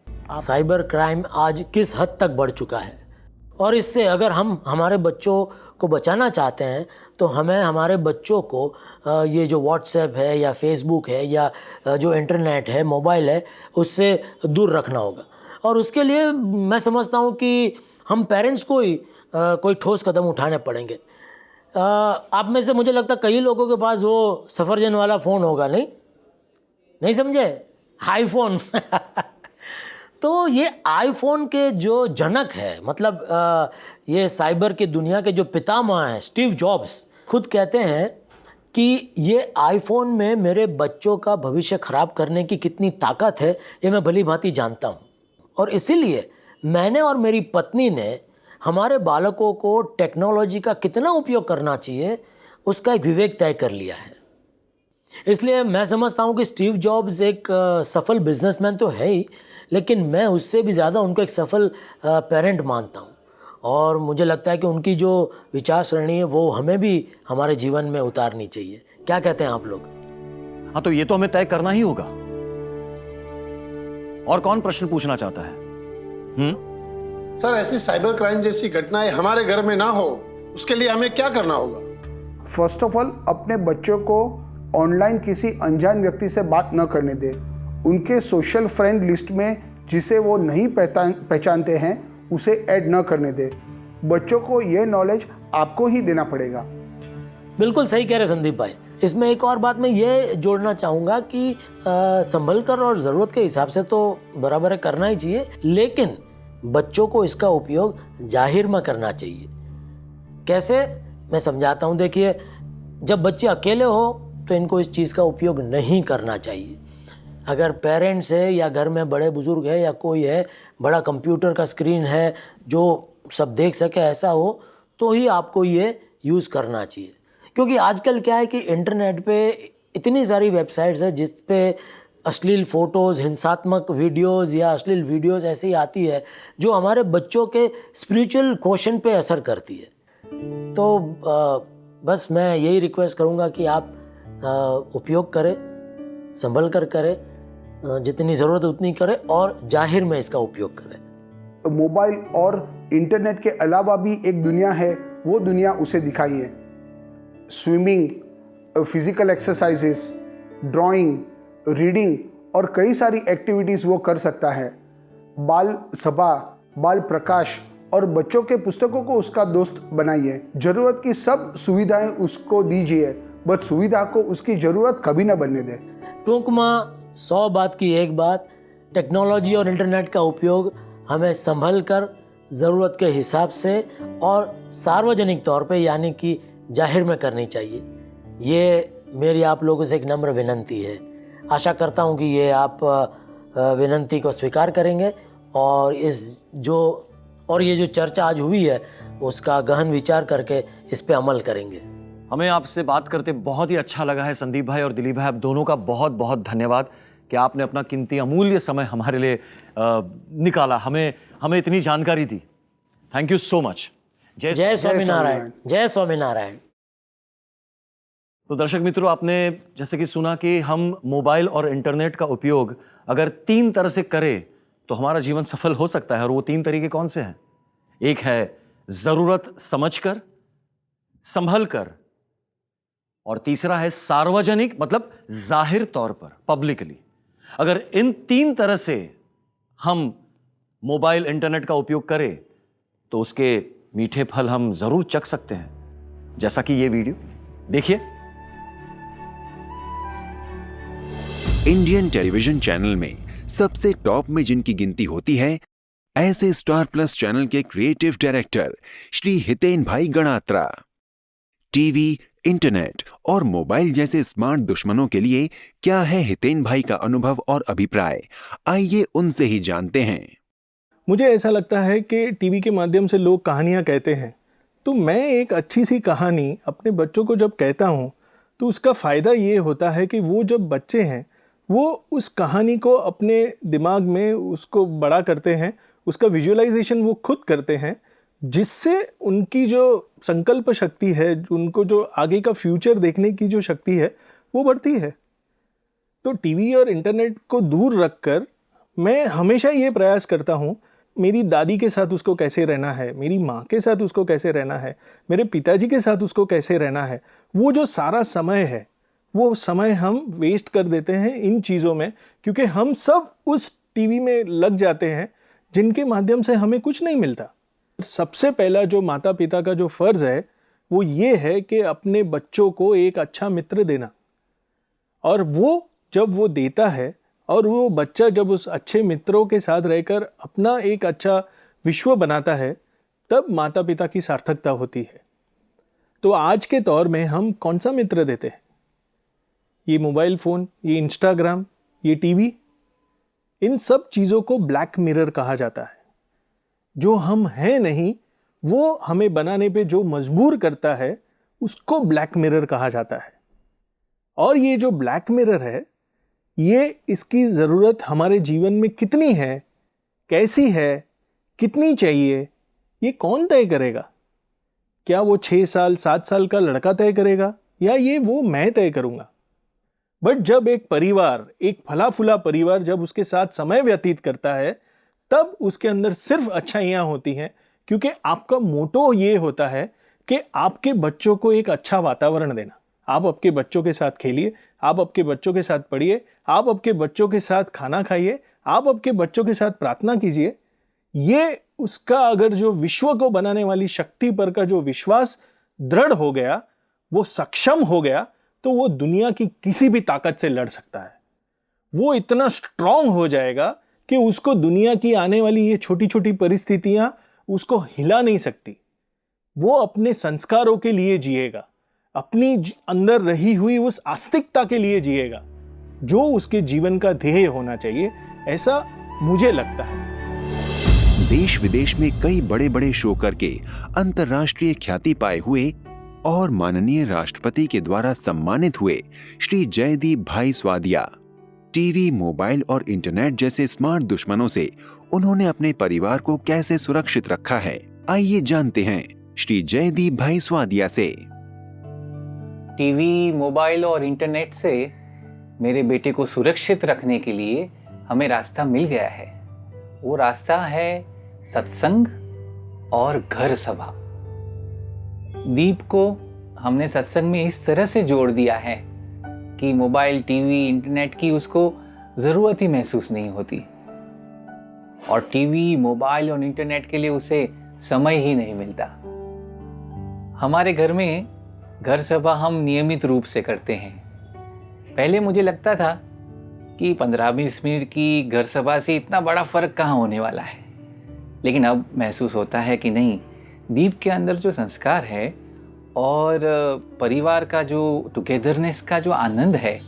साइबर क्राइम आज किस हद तक बढ़ चुका है, और इससे अगर हम हमारे बच्चों को बचाना चाहते हैं तो हमें हमारे बच्चों को ये जो व्हाट्सएप है या फेसबुक है या जो इंटरनेट है, मोबाइल है, उससे दूर रखना होगा। और उसके लिए मैं समझता हूँ कि हम पेरेंट्स को ही कोई ठोस कदम उठाने पड़ेंगे। आप में से मुझे लगता है कई लोगों के पास वो सफरजन वाला फ़ोन होगा, नहीं समझे? आईफोन। तो ये आईफोन के जो जनक है, मतलब ये साइबर की दुनिया के जो पितामह हैं, स्टीव जॉब्स, खुद कहते हैं कि ये आईफोन में मेरे बच्चों का भविष्य खराब करने की कितनी ताकत है, ये मैं भली भांति जानता हूँ। और इसीलिए मैंने और मेरी पत्नी ने हमारे बालकों को टेक्नोलॉजी का कितना उपयोग करना चाहिए, उसका एक विवेक तय कर लिया है। इसलिए मैं समझता हूँ कि स्टीव जॉब्स एक सफल बिजनेसमैन तो है ही, लेकिन मैं उससे भी ज़्यादा उनको एक सफल पेरेंट मानता हूँ। और मुझे लगता है कि उनकी जो विचार सरणी है वो हमें भी हमारे जीवन में उतारनी चाहिए। क्या कहते हैं आप लोग? हाँ, तो ये तो हमें तय करना ही होगा। और कौन प्रश्न पूछना चाहता है? सर, ऐसी साइबर क्राइम जैसी घटनाएं हमारे घर में ना हो, उसके लिए हमें क्या करना होगा? फर्स्ट ऑफ ऑल, अपने बच्चों को ऑनलाइन किसी अनजान व्यक्ति से बात न करने दें। उनके सोशल फ्रेंड लिस्ट में जिसे वो नहीं पहचानते हैं उसे ऐड न करने दें। बच्चों को ये नॉलेज आपको ही देना पड़ेगा। बिल्कुल सही कह रहे संदीप भाई। इसमें एक और बात मैं ये जोड़ना चाहूँगा कि संभल कर और ज़रूरत के हिसाब से तो बराबर करना ही चाहिए, लेकिन बच्चों को इसका उपयोग जाहिर में करना चाहिए। कैसे? मैं समझाता हूँ। देखिए, जब बच्चे अकेले हो तो इनको इस चीज़ का उपयोग नहीं करना चाहिए। अगर पेरेंट्स है या घर में बड़े बुजुर्ग है या कोई है, बड़ा कंप्यूटर का स्क्रीन है जो सब देख सके, ऐसा हो तो ही आपको ये यूज़ करना चाहिए। क्योंकि आजकल क्या है कि इंटरनेट पे इतनी सारी वेबसाइट्स है जिस पे अश्लील फ़ोटोज़, हिंसात्मक वीडियोज़ या अश्लील वीडियोज़ ऐसी आती है जो हमारे बच्चों के स्पिरिचुअल क्वेश्चन पे असर करती है। तो बस मैं यही रिक्वेस्ट करूँगा कि आप उपयोग करें, संभल कर करें, जितनी ज़रूरत उतनी करें और जाहिर में इसका उपयोग करें। मोबाइल और इंटरनेट के अलावा भी एक दुनिया है, वो दुनिया उसे दिखाइए। Swimming, physical exercises, drawing, reading और कई सारी एक्टिविटीज़ वो कर सकता है। बाल सभा, बाल प्रकाश और बच्चों के पुस्तकों को उसका दोस्त बनाइए। ज़रूरत की सब सुविधाएं उसको दीजिए, बट सुविधा को उसकी ज़रूरत कभी ना बनने दें। टूंक में 100 बात की एक बात, टेक्नोलॉजी और इंटरनेट का उपयोग हमें संभल कर, ज़रूरत के हिसाब से और सार्वजनिक तौर पे यानी कि जाहिर में करनी चाहिए। ये मेरी आप लोगों से एक नम्र विनंती है। आशा करता हूँ कि ये आप विनंती को स्वीकार करेंगे और ये जो चर्चा आज हुई है उसका गहन विचार करके इस पे अमल करेंगे। हमें आपसे बात करते बहुत ही अच्छा लगा है संदीप भाई और दिलीप भाई। आप दोनों का बहुत बहुत धन्यवाद कि आपने अपना कीमती अमूल्य समय हमारे लिए निकाला, हमें इतनी जानकारी दी। Thank you so much. जय स्वामीनारायण। जय स्वामीनारायण। तो दर्शक मित्रों, आपने जैसे कि सुना कि हम मोबाइल और इंटरनेट का उपयोग अगर 3 तरह से करें तो हमारा जीवन सफल हो सकता है। और वो 3 तरीके कौन से हैं? एक है जरूरत समझकर, संभल कर, और तीसरा है सार्वजनिक, मतलब जाहिर तौर पर, पब्लिकली। अगर इन 3 तरह से हम मोबाइल इंटरनेट का उपयोग करें तो उसके मीठे फल हम जरूर चख सकते हैं, जैसा कि ये वीडियो देखिए। इंडियन टेलीविजन चैनल में सबसे टॉप में जिनकी गिनती होती है, ऐसे स्टार प्लस चैनल के क्रिएटिव डायरेक्टर श्री हितेन भाई गणात्रा। टीवी, इंटरनेट और मोबाइल जैसे स्मार्ट दुश्मनों के लिए क्या है हितेन भाई का अनुभव और अभिप्राय, आइए उनसे ही जानते हैं। मुझे ऐसा लगता है कि टीवी के माध्यम से लोग कहानियाँ कहते हैं, तो मैं एक अच्छी सी कहानी अपने बच्चों को जब कहता हूँ तो उसका फ़ायदा ये होता है कि वो जब बच्चे हैं वो उस कहानी को अपने दिमाग में उसको बड़ा करते हैं, उसका विजुअलाइजेशन वो खुद करते हैं, जिससे उनकी जो संकल्प शक्ति है, उनको जो आगे का फ्यूचर देखने की जो शक्ति है वो बढ़ती है। तो टीवी और इंटरनेट को दूर रखकर मैं हमेशा ये प्रयास करता हूँ, मेरी दादी के साथ उसको कैसे रहना है, मेरी माँ के साथ उसको कैसे रहना है, मेरे पिताजी के साथ उसको कैसे रहना है। वो जो सारा समय है वो समय हम वेस्ट कर देते हैं इन चीज़ों में, क्योंकि हम सब उस टीवी में लग जाते हैं जिनके माध्यम से हमें कुछ नहीं मिलता। सबसे पहला जो माता पिता का जो फ़र्ज़ है वो ये है कि अपने बच्चों को एक अच्छा मित्र देना, और वो जब वो देता है और वो बच्चा जब उस अच्छे मित्रों के साथ रहकर अपना एक अच्छा विश्व बनाता है, तब माता पिता की सार्थकता होती है। तो आज के दौर में हम कौन सा मित्र देते हैं? ये मोबाइल फ़ोन, ये इंस्टाग्राम, ये टीवी, इन सब चीज़ों को ब्लैक मिरर कहा जाता है। जो हम हैं नहीं वो हमें बनाने पे जो मजबूर करता है उसको ब्लैक मिरर कहा जाता है। और ये जो ब्लैक मिरर है, ये इसकी ज़रूरत हमारे जीवन में कितनी है, कैसी है, कितनी चाहिए, ये कौन तय करेगा? क्या वो 6 साल 7 साल का लड़का तय करेगा, या ये वो मैं तय करूँगा? बट जब एक परिवार, एक फला फूला परिवार जब उसके साथ समय व्यतीत करता है, तब उसके अंदर सिर्फ अच्छाइयाँ होती हैं, क्योंकि आपका मोटो ये होता है कि आपके बच्चों को एक अच्छा वातावरण देना। आप आपके बच्चों के साथ खेलिए, आप आपके बच्चों के साथ पढ़िए, आप आपके बच्चों के साथ खाना खाइए, आप आपके बच्चों के साथ प्रार्थना कीजिए। ये उसका अगर जो विश्व को बनाने वाली शक्ति पर का जो विश्वास दृढ़ हो गया, वो सक्षम हो गया, तो वो दुनिया की किसी भी ताकत से लड़ सकता है। वो इतना स्ट्रांग हो जाएगा कि उसको दुनिया की आने वाली ये छोटी छोटी परिस्थितियां उसको हिला नहीं सकती। वो अपने संस्कारों के लिए जिएगा, अपनी अंदर रही हुई उस आस्तिकता के लिए जिएगा जो उसके जीवन का ध्येय होना चाहिए, ऐसा मुझे लगता है। देश विदेश में कई बड़े बड़े शो करके अंतर्राष्ट्रीय ख्याति पाए हुए और माननीय राष्ट्रपति के द्वारा सम्मानित हुए श्री जयदीप भाई स्वादिया। टीवी, मोबाइल और इंटरनेट जैसे स्मार्ट दुश्मनों से उन्होंने अपने परिवार को कैसे सुरक्षित रखा है, आइए जानते हैं श्री जयदीप भाई स्वादिया से। टीवी, मोबाइल और इंटरनेट से मेरे बेटे को सुरक्षित रखने के लिए हमें रास्ता मिल गया है। वो रास्ता है सत्संग और घर सभा। दीप को हमने सत्संग में इस तरह से जोड़ दिया है कि मोबाइल, टीवी, इंटरनेट की उसको ज़रूरत ही महसूस नहीं होती, और टीवी, मोबाइल और इंटरनेट के लिए उसे समय ही नहीं मिलता। हमारे घर में घर सभा हम नियमित रूप से करते हैं। पहले मुझे लगता था कि 15-20 मिनट की घर सभा से इतना बड़ा फ़र्क कहाँ होने वाला है, लेकिन अब महसूस होता है कि नहीं, दीप के अंदर जो संस्कार है और परिवार का जो टुगेदरनेस का जो आनंद है,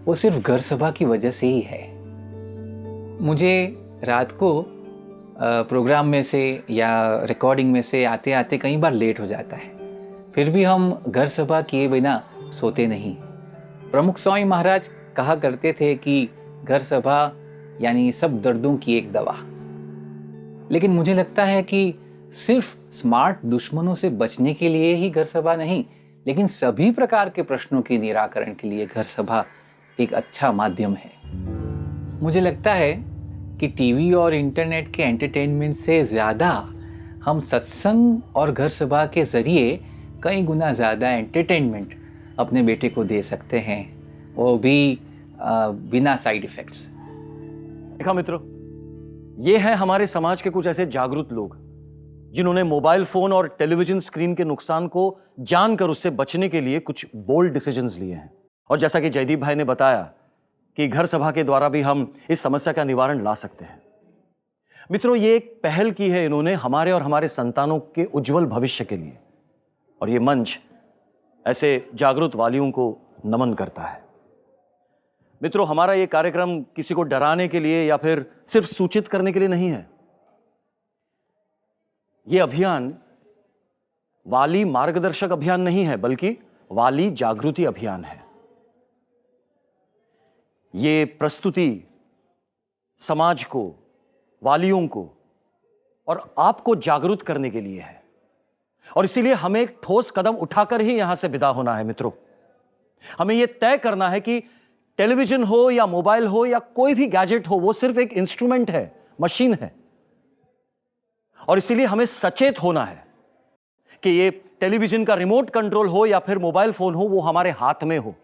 वो सिर्फ घर सभा की वजह से ही है। मुझे रात को प्रोग्राम में से या रिकॉर्डिंग में से आते आते कई बार लेट हो जाता है, फिर भी हम घर सभा किए बिना सोते नहीं। प्रमुख स्वामी महाराज कहा करते थे कि घर सभा यानी सब दर्दों की एक दवा। लेकिन मुझे लगता है कि सिर्फ स्मार्ट दुश्मनों से बचने के लिए ही घर सभा नहीं, लेकिन सभी प्रकार के प्रश्नों के निराकरण के लिए घर सभा एक अच्छा माध्यम है। मुझे लगता है कि टीवी और इंटरनेट के एंटरटेनमेंट से ज़्यादा हम सत्संग और घर सभा के ज़रिए कई गुना ज़्यादा एंटरटेनमेंट अपने बेटे को दे सकते हैं, वो भी बिना साइड इफ़ेक्ट्स। देखा मित्रों, ये हैं हमारे समाज के कुछ ऐसे जागरूक लोग जिन्होंने मोबाइल फोन और टेलीविजन स्क्रीन के नुकसान को जानकर उससे बचने के लिए कुछ बोल्ड डिसीजंस लिए हैं। और जैसा कि जयदीप भाई ने बताया कि घर सभा के द्वारा भी हम इस समस्या का निवारण ला सकते हैं। मित्रों, ये एक पहल की है इन्होंने हमारे और हमारे संतानों के उज्जवल भविष्य के लिए, और ये मंच ऐसे जागरूक वालियों को नमन करता है। मित्रों, हमारा ये कार्यक्रम किसी को डराने के लिए या फिर सिर्फ सूचित करने के लिए नहीं है। ये अभियान वाली मार्गदर्शक अभियान नहीं है, बल्कि वाली जागृति अभियान है। ये प्रस्तुति समाज को, वालियों को और आपको जागरूक करने के लिए है, और इसीलिए हमें एक ठोस कदम उठाकर ही यहां से विदा होना है। मित्रों, हमें यह तय करना है कि टेलीविजन हो या मोबाइल हो या कोई भी गैजेट हो, वो सिर्फ एक इंस्ट्रूमेंट है, मशीन है, और इसीलिए हमें सचेत होना है कि ये टेलीविजन का रिमोट कंट्रोल हो या फिर मोबाइल फोन हो, वो हमारे हाथ में हो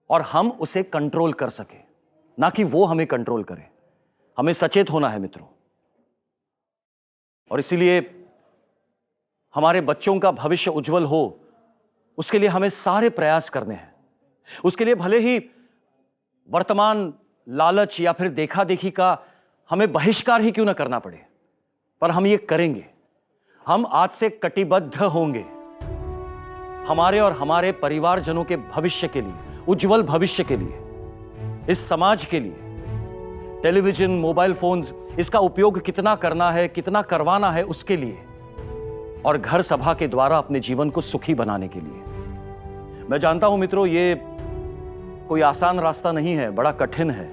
और हम उसे कंट्रोल कर सके, ना कि वो हमें कंट्रोल करे। हमें सचेत होना है मित्रों, और इसीलिए हमारे बच्चों का भविष्य उज्जवल हो, उसके लिए हमें सारे प्रयास करने हैं। उसके लिए भले ही वर्तमान लालच या फिर देखा देखी का हमें बहिष्कार ही क्यों ना करना पड़े, पर हम ये करेंगे। हम आज से कटिबद्ध होंगे हमारे और हमारे परिवारजनों के भविष्य के लिए, उज्जवल भविष्य के लिए, इस समाज के लिए। टेलीविजन, मोबाइल फोन्स, इसका उपयोग कितना करना है, कितना करवाना है, उसके लिए, और घर सभा के द्वारा अपने जीवन को सुखी बनाने के लिए। मैं जानता हूं मित्रों, ये कोई आसान रास्ता नहीं है, बड़ा कठिन है।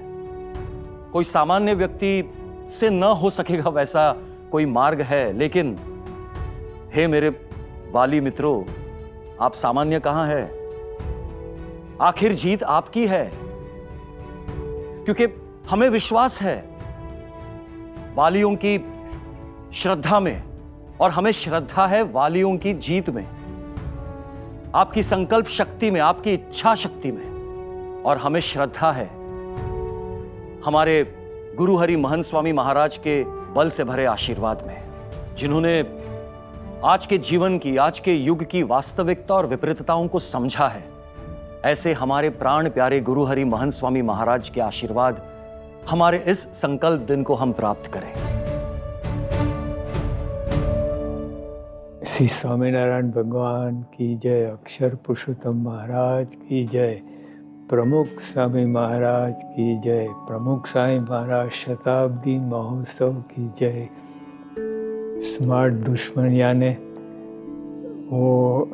कोई सामान्य व्यक्ति से न हो सकेगा वैसा कोई मार्ग है, लेकिन हे मेरे वाली मित्रों, आप सामान्य कहां है? आखिर जीत आपकी है, क्योंकि हमें विश्वास है वालियों की श्रद्धा में, और हमें श्रद्धा है वालियों की जीत में, आपकी संकल्प शक्ति में, आपकी इच्छा शक्ति में, और हमें श्रद्धा है हमारे गुरु हरि महंत स्वामी महाराज के बल से भरे आशीर्वाद में, जिन्होंने आज के जीवन की, आज के युग की वास्तविकता और विपरीतताओं को समझा है। ऐसे हमारे प्राण प्यारे गुरु हरि महंत स्वामी महाराज के आशीर्वाद हमारे इस संकल्प दिन को हम प्राप्त करें। श्री स्वामीनारायण भगवान की जय, अक्षर पुरुषोत्तम महाराज की जय, प्रमुख स्वामी महाराज की जय, प्रमुख स्वामी महाराज शताब्दी महोत्सव की जय। स्मार्ट दुश्मन यानी वो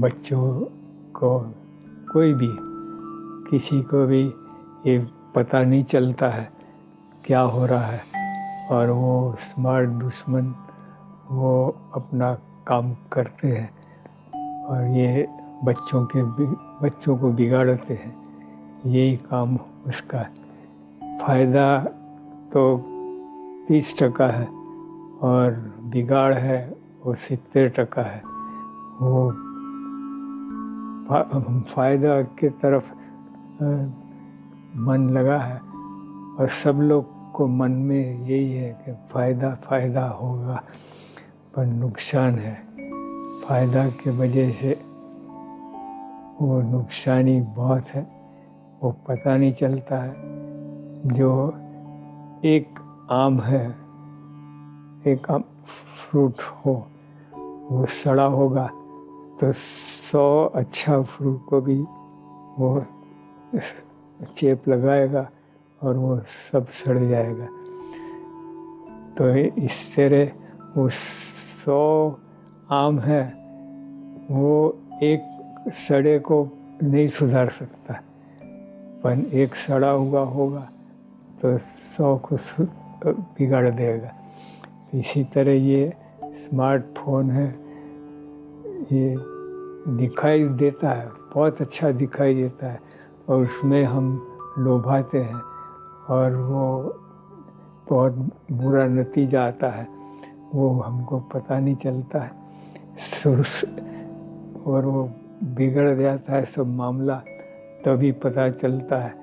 बच्चों को, कोई भी, किसी को भी ये पता नहीं चलता है क्या हो रहा है, और वो स्मार्ट दुश्मन वो अपना काम करते हैं और ये बच्चों को बिगाड़ते हैं। यही काम उसका है। फ़ायदा तो 30% है और बिगाड़ है वो 70% है। वो फ़ायदा की तरफ मन लगा है और सब लोग को मन में यही है कि फ़ायदा होगा, पर नुकसान है। फ़ायदा के वजह से वो नुकसानी बहुत है, वो पता नहीं चलता है। जो एक आम है, एक आम फ्रूट हो, वो सड़ा होगा तो 100 अच्छा फ्रूट को भी वो चेप लगाएगा और वो सब सड़ जाएगा। तो इस तरह वो 100 आम है, वो एक सड़े को नहीं सुधार सकता, पर एक सड़ा हुआ होगा तो 100 को बिगाड़ देगा। इसी तरह ये स्मार्टफोन है, ये दिखाई देता है, बहुत अच्छा दिखाई देता है और उसमें हम लोभाते हैं और वो बहुत बुरा नतीजा आता है, वो हमको पता नहीं चलता है और वो बिगड़ जाता है सब मामला, तभी पता चलता है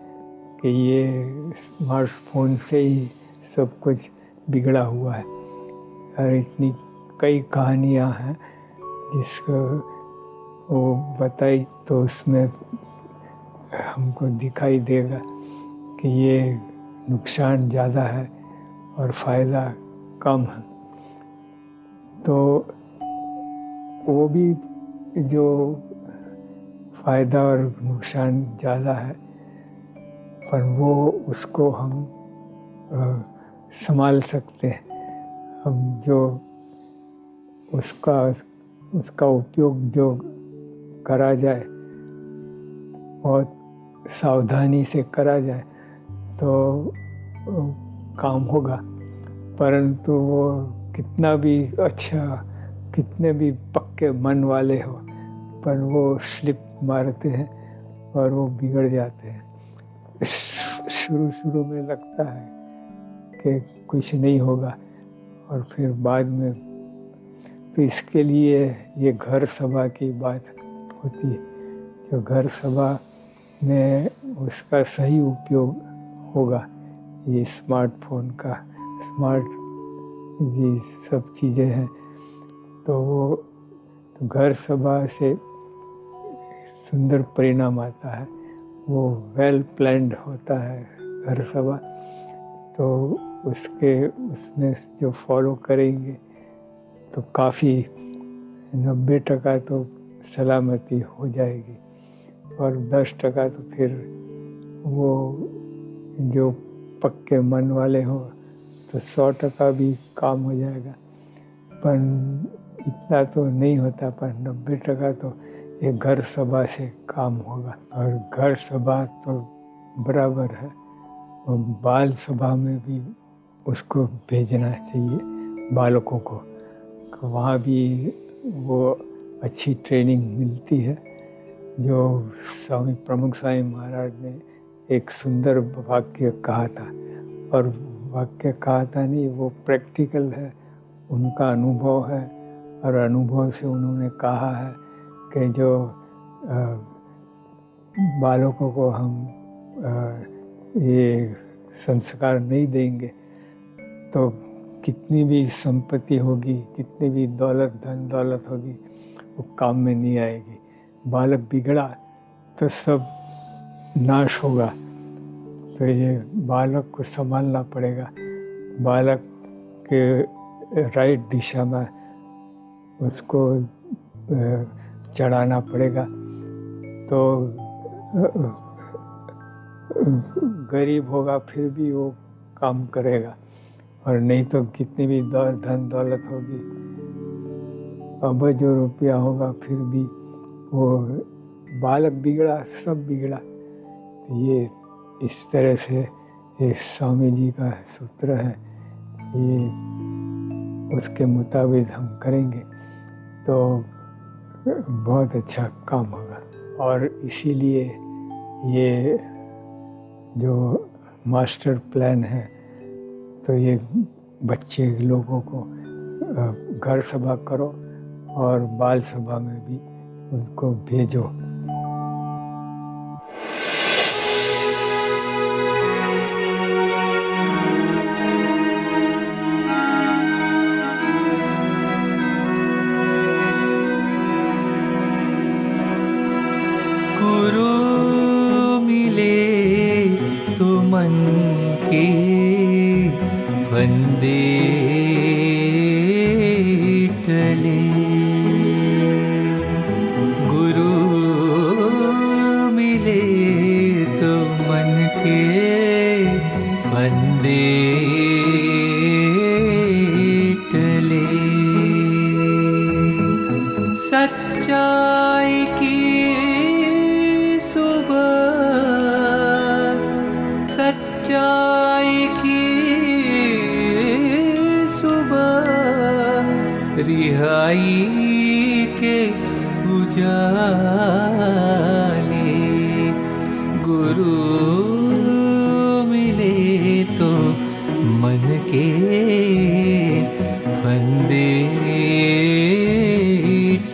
कि ये स्मार्टफोन से ही सब कुछ बिगड़ा हुआ है। और इतनी कई कहानियाँ हैं जिसको वो बताई तो उसमें हमको दिखाई देगा कि ये नुकसान ज़्यादा है और फ़ायदा कम है। तो वो भी जो फ़ायदा और नुकसान ज़्यादा है पर वो उसको हम संभाल सकते हैं। हम जो उसका उपयोग जो करा जाए बहुत सावधानी से करा जाए तो काम होगा, परंतु वो कितना भी अच्छा, कितने भी पक्के मन वाले हो पर वो स्लिप मारते हैं और वो बिगड़ जाते हैं। शुरू में लगता है कि कुछ नहीं होगा और फिर बाद में, तो इसके लिए ये घर सभा की बात होती है। जो घर सभा में उसका सही उपयोग होगा, ये स्मार्टफोन का, स्मार्ट ये सब चीज़ें हैं, तो वो तो घर सभा से सुंदर परिणाम आता है। वो वेल प्लान्ड होता है घर सभा, तो उसमें जो फॉलो करेंगे तो काफ़ी 90% तो सलामती हो जाएगी और 10% तो फिर वो जो पक्के मन वाले हो तो 100% भी काम हो जाएगा। पर इतना तो नहीं होता, पर 90% तो ये घर सभा से काम होगा। और घर सभा तो बराबर है, और बाल सभा में भी उसको भेजना चाहिए बालकों को, वहाँ भी वो अच्छी ट्रेनिंग मिलती है। जो स्वामी प्रमुख स्वामी महाराज ने एक सुंदर वाक्य कहा था, और वाक्य कहा था नहीं, वो प्रैक्टिकल है, उनका अनुभव है, और अनुभव से उन्होंने कहा है कि जो बालकों को हम ये संस्कार नहीं देंगे तो कितनी भी संपत्ति होगी, कितनी भी धन दौलत होगी, वो काम में नहीं आएगी। बालक बिगड़ा तो सब नाश होगा। तो ये बालक को संभालना पड़ेगा, बालक के राइट दिशा में उसको चढ़ाना पड़ेगा। तो गरीब होगा फिर भी वो काम करेगा, और नहीं तो कितनी भी धन दौलत होगी, अबजों रुपया होगा, फिर भी वो बालक बिगड़ा, सब बिगड़ा। तो ये इस तरह से ये स्वामी जी का सूत्र है, ये उसके मुताबिक हम करेंगे तो बहुत अच्छा काम होगा। और इसीलिए ये जो मास्टर प्लान है, तो ये बच्चे लोगों को घर सभा करो और बाल सभा में भी उनको भेजो। गुरु मिले तो मन के फंदे टले, गुरु मिले तो मन के फंदे टले। सच्चाई की सच्चाई की सुबह रिहाई के उजाले, गुरु मिले तो मन के फंदे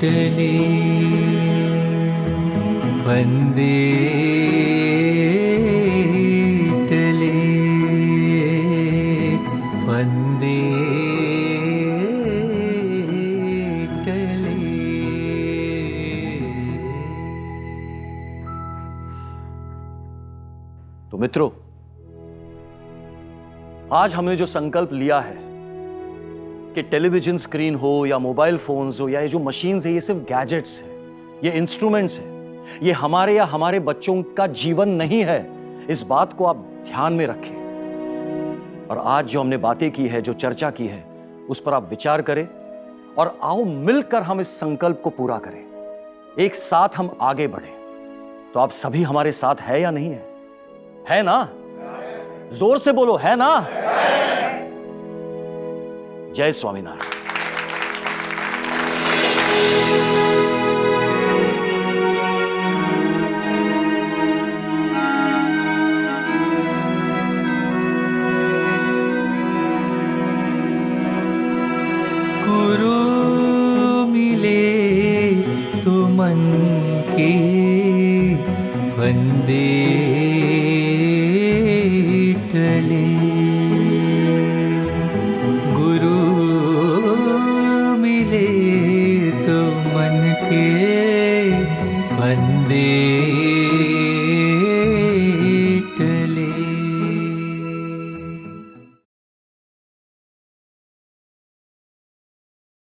टले, फंदे टले, फंदे तो मित्रों, आज हमने जो संकल्प लिया है कि टेलीविजन स्क्रीन हो या मोबाइल फोन्स हो या ये जो मशीन्स है, ये सिर्फ गैजेट्स है, ये इंस्ट्रूमेंट्स है, ये हमारे या हमारे बच्चों का जीवन नहीं है। इस बात को आप ध्यान में रखें। और आज जो हमने बातें की है, जो चर्चा की है, उस पर आप विचार करें और आओ मिलकर हम इस संकल्प को पूरा करें, एक साथ हम आगे बढ़ें। तो आप सभी हमारे साथ है या नहीं है ना? जोर से बोलो, है ना? जय स्वामीनारायण। गुरु मिले तो मन के फंदे टले, गुरु मिले तो मन के फंदे